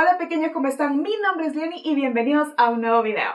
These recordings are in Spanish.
Hola pequeños, ¿cómo están? Mi nombre es Lenny y bienvenidos a un nuevo video.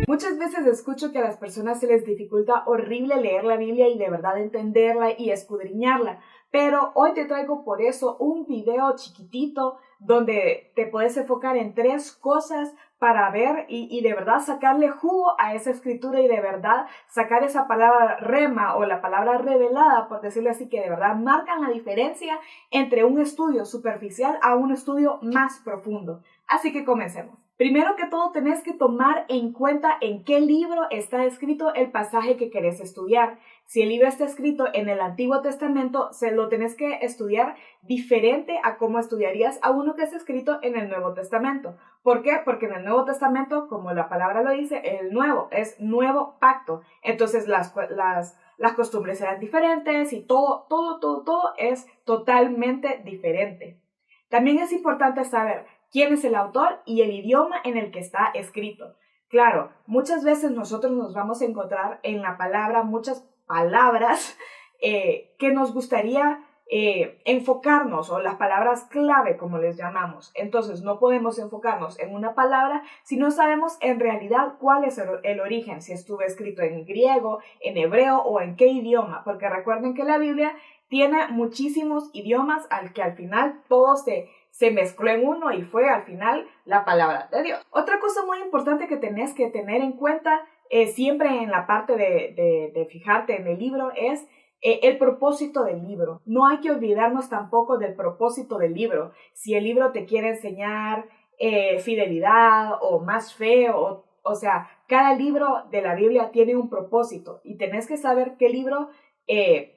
Muchas veces escucho que a las personas se les dificulta horrible leer la Biblia y de verdad entenderla y escudriñarla, pero hoy te traigo por eso un video chiquitito donde te puedes enfocar en 3 cosas para ver y de verdad sacarle jugo a esa escritura y de verdad sacar esa palabra rema o la palabra revelada, por decirlo así, que de verdad marcan la diferencia entre un estudio superficial a un estudio más profundo. Así que comencemos. Primero que todo, tenés que tomar en cuenta en qué libro está escrito el pasaje que querés estudiar. Si el libro está escrito en el Antiguo Testamento, se lo tenés que estudiar diferente a cómo estudiarías a uno que está escrito en el Nuevo Testamento. ¿Por qué? Porque en el Nuevo Testamento, como la palabra lo dice, el nuevo es nuevo pacto. Entonces las costumbres serán diferentes y todo es totalmente diferente. También es importante saber quién es el autor y el idioma en el que está escrito. Claro, muchas veces nosotros nos vamos a encontrar en la palabra muchas palabras que nos gustaría enfocarnos, o las palabras clave, como les llamamos. Entonces, no podemos enfocarnos en una palabra si no sabemos en realidad cuál es el origen, si estuvo escrito en griego, en hebreo o en qué idioma, porque recuerden que la Biblia tiene muchísimos idiomas al que al final todo se mezcló en uno y fue al final la palabra de Dios. Otra cosa muy importante que tenés que tener en cuenta siempre en la parte de fijarte en el libro es el propósito del libro. No hay que olvidarnos tampoco del propósito del libro. Si el libro te quiere enseñar fidelidad o más fe, o sea, cada libro de la Biblia tiene un propósito y tenés que saber qué libro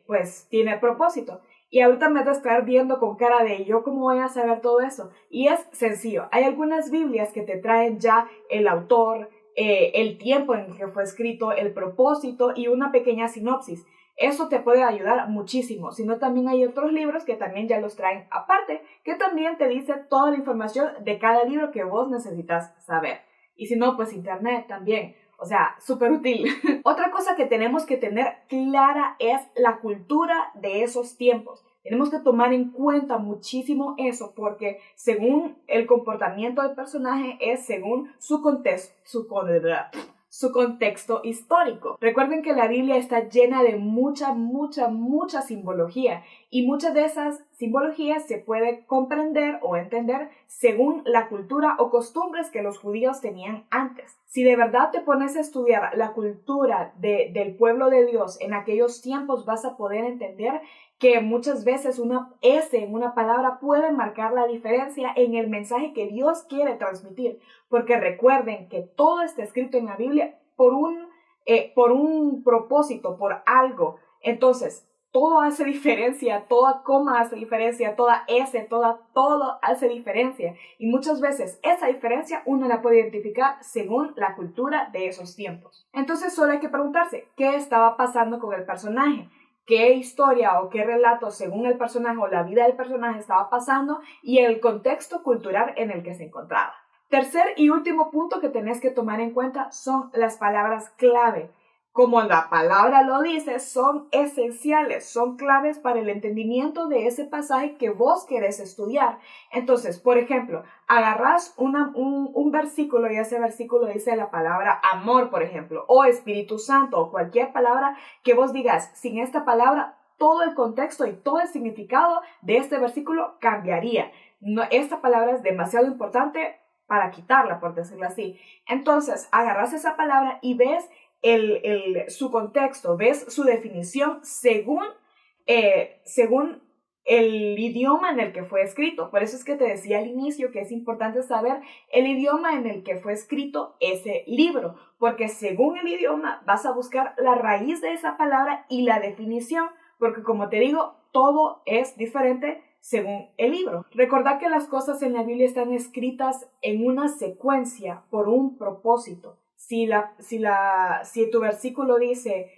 pues tiene propósito. Y ahorita me vas a estar viendo con cara de ¿yo cómo voy a saber todo eso? Y es sencillo. Hay algunas Biblias que te traen ya el autor, el tiempo en que fue escrito, el propósito y una pequeña sinopsis. Eso te puede ayudar muchísimo. Sino también hay otros libros que también ya los traen aparte, que también te dice toda la información de cada libro que vos necesitas saber. Y si no, pues internet también. O sea, súper útil. Otra cosa que tenemos que tener clara es la cultura de esos tiempos. Tenemos que tomar en cuenta muchísimo eso porque según el comportamiento del personaje es según su contexto histórico. Recuerden que la Biblia está llena de mucha simbología y muchas de esas simbologías se puede comprender o entender según la cultura o costumbres que los judíos tenían antes. Si de verdad te pones a estudiar la cultura del pueblo de Dios en aquellos tiempos, vas a poder entender que muchas veces una S en una palabra puede marcar la diferencia en el mensaje que Dios quiere transmitir. Porque recuerden que todo está escrito en la Biblia por un propósito, por algo. Entonces, todo hace diferencia, toda coma hace diferencia, toda S, todo hace diferencia. Y muchas veces esa diferencia uno la puede identificar según la cultura de esos tiempos. Entonces solo hay que preguntarse, ¿qué estaba pasando con el personaje? ¿Qué historia o qué relato según el personaje o la vida del personaje estaba pasando y el contexto cultural en el que se encontraba? Tercer y último punto que tenés que tomar en cuenta son las palabras clave. Como la palabra lo dice, son esenciales, son claves para el entendimiento de ese pasaje que vos querés estudiar. Entonces, por ejemplo, agarrás un versículo y ese versículo dice la palabra amor, por ejemplo, o Espíritu Santo, o cualquier palabra que vos digas, sin esta palabra, todo el contexto y todo el significado de este versículo cambiaría. No, esta palabra es demasiado importante para quitarla, por decirlo así. Entonces, agarras esa palabra y ves su contexto, ves su definición según el idioma en el que fue escrito. Por eso es que te decía al inicio que es importante saber el idioma en el que fue escrito ese libro, porque según el idioma vas a buscar la raíz de esa palabra y la definición, porque como te digo, todo es diferente según el libro. Recordad que las cosas en la Biblia están escritas en una secuencia por un propósito. Si tu versículo dice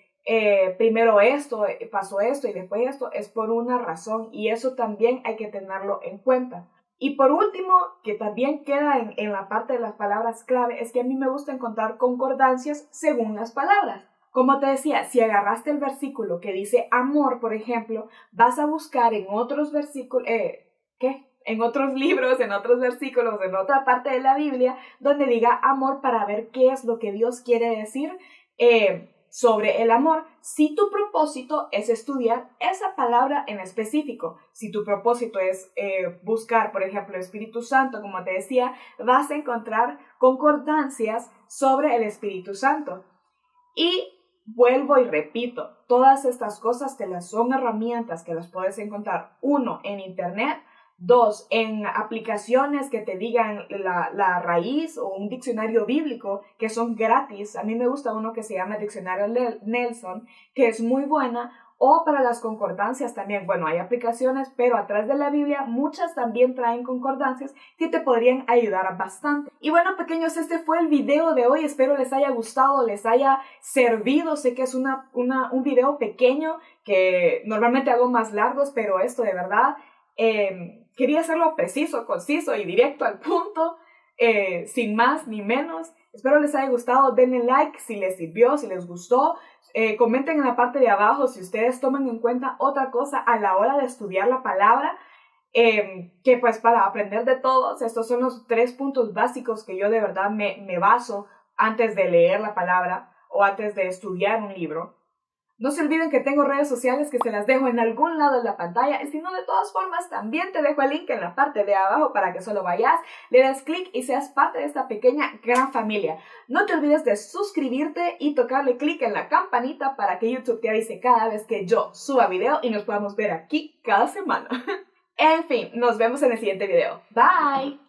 primero esto, pasó esto y después esto, es por una razón y eso también hay que tenerlo en cuenta. Y por último, que también queda en la parte de las palabras clave, es que a mí me gusta encontrar concordancias según las palabras. Como te decía, si agarraste el versículo que dice amor, por ejemplo, vas a buscar en otros versículos, en otros libros, en otros versículos, en otra parte de la Biblia, donde diga amor para ver qué es lo que Dios quiere decir sobre el amor. Si tu propósito es estudiar esa palabra en específico, si tu propósito es buscar, por ejemplo, el Espíritu Santo, como te decía, vas a encontrar concordancias sobre el Espíritu Santo. Y vuelvo y repito, todas estas cosas son herramientas que las puedes encontrar, 1, en internet, 2, en aplicaciones que te digan la raíz o un diccionario bíblico que son gratis. A mí me gusta uno que se llama Diccionario Nelson, que es muy buena. O para las concordancias también, bueno, hay aplicaciones, pero atrás de la Biblia muchas también traen concordancias que te podrían ayudar bastante. Y bueno, pequeños, este fue el video de hoy. Espero les haya gustado, les haya servido. Sé que es un video pequeño, que normalmente hago más largos, pero esto de verdad quería hacerlo preciso, conciso y directo al punto, sin más ni menos. Espero les haya gustado, denle like si les sirvió, si les gustó. Comenten en la parte de abajo si ustedes toman en cuenta otra cosa a la hora de estudiar la palabra, que pues para aprender de todos, estos son los 3 puntos básicos que yo de verdad me baso antes de leer la palabra o antes de estudiar un libro. No se olviden que tengo redes sociales que se las dejo en algún lado de la pantalla, y si no, de todas formas también te dejo el link en la parte de abajo para que solo vayas, le das clic y seas parte de esta pequeña gran familia. No te olvides de suscribirte y tocarle clic en la campanita para que YouTube te avise cada vez que yo suba video y nos podamos ver aquí cada semana. En fin, nos vemos en el siguiente video. Bye.